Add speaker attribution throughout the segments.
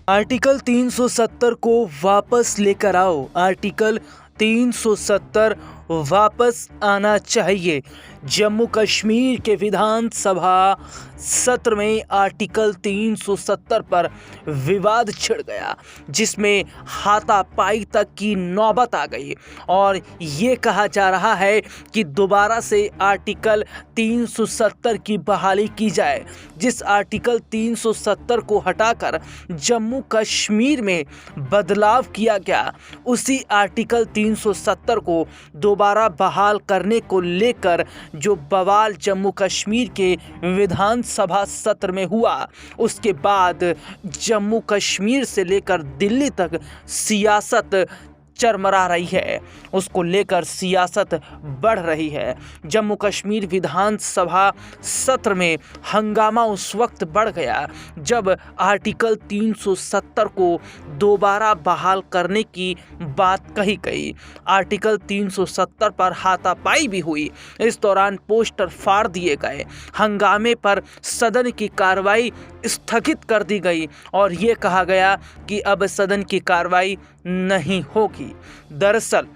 Speaker 1: Article 370 को वापस लेकर आओ। आर्टिकल 370 वापस आना चाहिए। जम्मू कश्मीर के विधानसभा सत्र में आर्टिकल 370 पर विवाद छिड़ गया, जिसमें हाथापाई तक की नौबत आ गई और ये कहा जा रहा है कि दोबारा से आर्टिकल 370 की बहाली की जाए। जिस आर्टिकल 370 को हटाकर जम्मू कश्मीर में बदलाव किया गया, उसी आर्टिकल 370 को दोबारा बहाल करने को लेकर जो बवाल जम्मू कश्मीर के विधानसभा सत्र में हुआ, उसके बाद जम्मू कश्मीर से लेकर दिल्ली तक सियासत चरमरा रही है। उसको लेकर सियासत बढ़ रही है। जम्मू कश्मीर विधानसभा सत्र में हंगामा उस वक्त बढ़ गया जब आर्टिकल 370 को दोबारा बहाल करने की बात कही गई। आर्टिकल 370 पर हाथापाई भी हुई। इस दौरान पोस्टर फाड़ दिए गए। हंगामे पर सदन की कार्रवाई स्थगित कर दी गई और ये कहा गया कि अब सदन की कार्रवाई नहीं होगी। दरअसल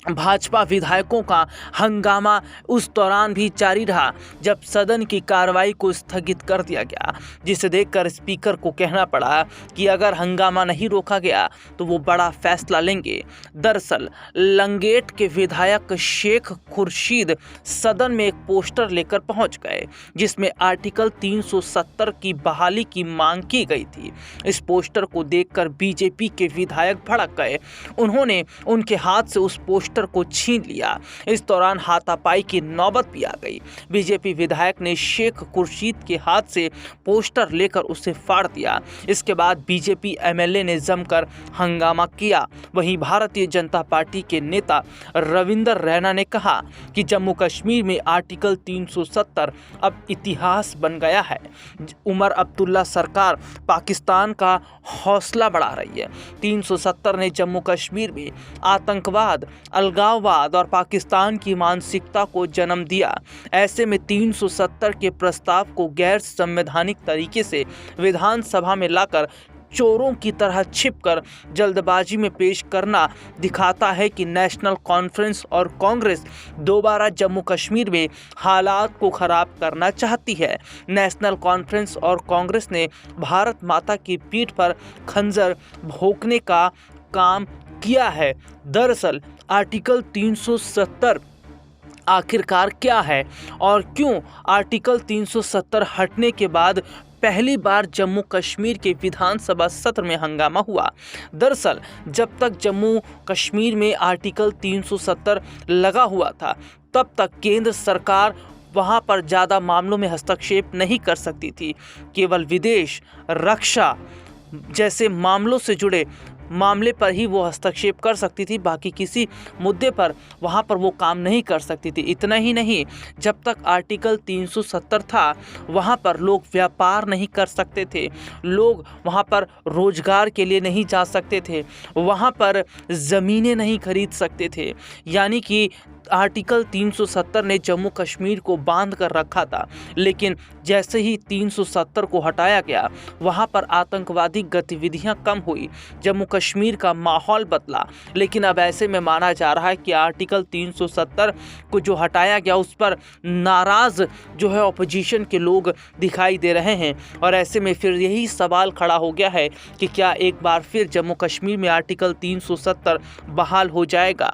Speaker 1: भाजपा विधायकों का हंगामा उस दौरान भी जारी रहा जब सदन की कार्रवाई को स्थगित कर दिया गया, जिसे देखकर स्पीकर को कहना पड़ा कि अगर हंगामा नहीं रोका गया तो वो बड़ा फैसला लेंगे। दरअसल लंगेट के विधायक शेख खुर्शीद सदन में एक पोस्टर लेकर पहुंच गए, जिसमें आर्टिकल 370 की बहाली की मांग की गई थी। इस पोस्टर को देखकर बीजेपी के विधायक भड़क गए। उन्होंने उनके हाथ से उस पोस्टर को छीन लिया। इस दौरान हाथापाई की नौबत भी आ गई। बीजेपी विधायक ने शेख खुर्शीद के हाथ से पोस्टर लेकर उसे फाड़ दिया। इसके बाद बीजेपी एमएलए ने जमकर हंगामा किया। वहीं भारतीय जनता पार्टी के नेता रविंदर रैना ने कहा कि जम्मू कश्मीर में आर्टिकल 370 अब इतिहास बन गया है। उमर अब्दुल्ला सरकार पाकिस्तान का हौसला बढ़ा रही है। 370 ने जम्मू कश्मीर में आतंकवाद, अलगाववाद और पाकिस्तान की मानसिकता को जन्म दिया। ऐसे में 370 के प्रस्ताव को गैर संवैधानिक तरीके से विधानसभा में लाकर चोरों की तरह छिपकर जल्दबाजी में पेश करना दिखाता है कि नेशनल कॉन्फ्रेंस और कांग्रेस दोबारा जम्मू कश्मीर में हालात को खराब करना चाहती है। नेशनल कॉन्फ्रेंस और कांग्रेस ने भारत माता की पीठ पर खंजर भोंकने का काम किया है। दरअसल आर्टिकल 370 आखिरकार क्या है और क्यों आर्टिकल 370 हटने के बाद पहली बार जम्मू कश्मीर के विधानसभा सत्र में हंगामा हुआ। दरअसल जब तक जम्मू कश्मीर में आर्टिकल 370 लगा हुआ था, तब तक केंद्र सरकार वहां पर ज़्यादा मामलों में हस्तक्षेप नहीं कर सकती थी। केवल विदेश, रक्षा जैसे मामलों से जुड़े मामले पर ही वो हस्तक्षेप कर सकती थी। बाकी किसी मुद्दे पर वहाँ पर वो काम नहीं कर सकती थी। इतना ही नहीं, जब तक आर्टिकल 370 था, वहाँ पर लोग व्यापार नहीं कर सकते थे, लोग वहाँ पर रोजगार के लिए नहीं जा सकते थे, वहाँ पर ज़मीनें नहीं खरीद सकते थे। यानी कि आर्टिकल 370 ने जम्मू कश्मीर को बांध कर रखा था। लेकिन जैसे ही 370 को हटाया गया, वहाँ पर आतंकवादी गतिविधियाँ कम हुई, जम्मू कश्मीर का माहौल बदला। लेकिन अब ऐसे में माना जा रहा है कि आर्टिकल 370 को जो हटाया गया, उस पर नाराज़ जो है ऑपोजिशन के लोग दिखाई दे रहे हैं। और ऐसे में फिर यही सवाल खड़ा हो गया है कि क्या एक बार फिर जम्मू कश्मीर में आर्टिकल 370 बहाल हो जाएगा।